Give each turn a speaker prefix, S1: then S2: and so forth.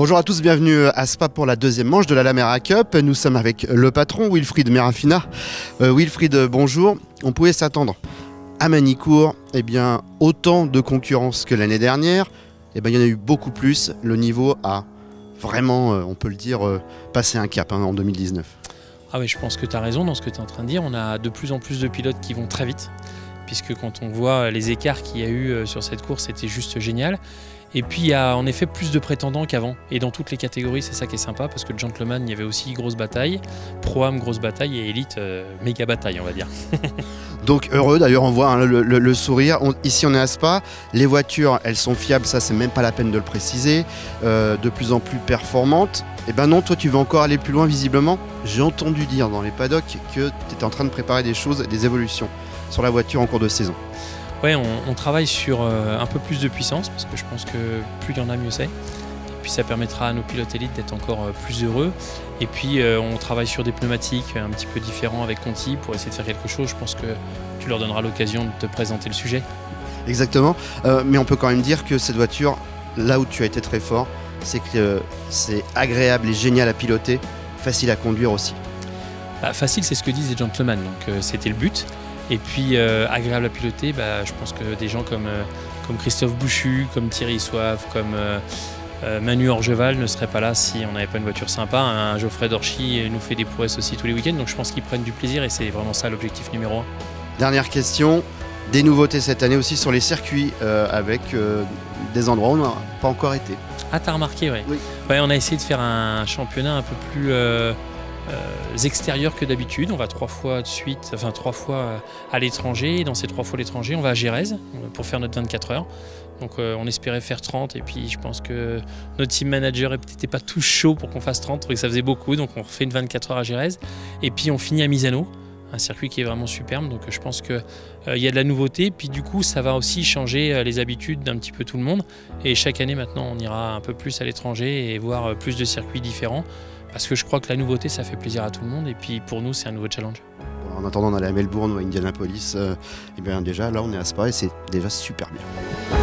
S1: Bonjour à tous, bienvenue à Spa pour la deuxième manche de la Lamera Cup. Nous sommes avec le patron Wilfried Merafina. Wilfried, bonjour. On pouvait s'attendre à Manicourt, autant de concurrence que l'année dernière. Il y en a eu beaucoup plus. Le niveau a vraiment, on peut le dire, passé un cap en 2019.
S2: Ah oui, je pense que tu as raison dans ce que tu es en train de dire. On a de plus en plus de pilotes qui vont très vite, puisque quand on voit les écarts qu'il y a eu sur cette course, c'était juste génial. Et puis il y a en effet plus de prétendants qu'avant. Et dans toutes les catégories, c'est ça qui est sympa, parce que le gentleman, il y avait aussi grosse bataille, pro-am, grosse bataille, et élite, méga bataille, on va dire.
S1: Donc heureux, d'ailleurs on voit le sourire. Ici on est à Spa, les voitures elles sont fiables, ça c'est même pas la peine de le préciser, de plus en plus performantes. Et ben non, toi tu veux encore aller plus loin visiblement. J'ai entendu dire dans les paddocks que tu étais en train de préparer des choses, des évolutions sur la voiture en cours de saison.
S2: Ouais, on travaille sur un peu plus de puissance, parce que je pense que plus il y en a, mieux c'est. Et puis ça permettra à nos pilotes élites d'être encore plus heureux. Et puis on travaille sur des pneumatiques un petit peu différents avec Conti pour essayer de faire quelque chose. Je pense que tu leur donneras l'occasion de te présenter le sujet.
S1: Exactement, mais on peut quand même dire que cette voiture, là où tu as été très fort, c'est que c'est agréable et génial à piloter, facile à conduire aussi.
S2: Bah, facile, c'est ce que disent les gentlemen, donc c'était le but. Et puis agréable à piloter, je pense que des gens comme Christophe Bouchu, comme Thierry Soave, comme Manu Orgeval ne seraient pas là si on n'avait pas une voiture sympa. Un Geoffrey Dorchy nous fait des prouesses aussi tous les week-ends, donc je pense qu'ils prennent du plaisir et c'est vraiment ça l'objectif numéro 1.
S1: Dernière question, des nouveautés cette année aussi sur les circuits avec des endroits où on n'a pas encore été.
S2: Ah, t'as remarqué, ouais.
S1: Oui.
S2: Ouais, on a essayé de faire un championnat un peu plus extérieur que d'habitude. On va 3 fois de suite, enfin 3 fois à l'étranger. Et dans ces 3 fois à l'étranger, on va à Gérèse pour faire notre 24 heures. Donc on espérait faire 30 et puis je pense que notre team manager n'était pas tout chaud pour qu'on fasse 30, donc ça faisait beaucoup. Donc on refait une 24 heures à Gérèse. Et puis on finit à Misano, un circuit qui est vraiment superbe. Donc je pense qu'il y a de la nouveauté. Puis du coup, ça va aussi changer les habitudes d'un petit peu tout le monde. Et chaque année maintenant, on ira un peu plus à l'étranger et voir plus de circuits différents. Parce que je crois que la nouveauté, ça fait plaisir à tout le monde. Et puis pour nous, c'est un nouveau challenge.
S1: En attendant d'aller à Melbourne ou à Indianapolis, déjà là on est à Spa et c'est déjà super bien.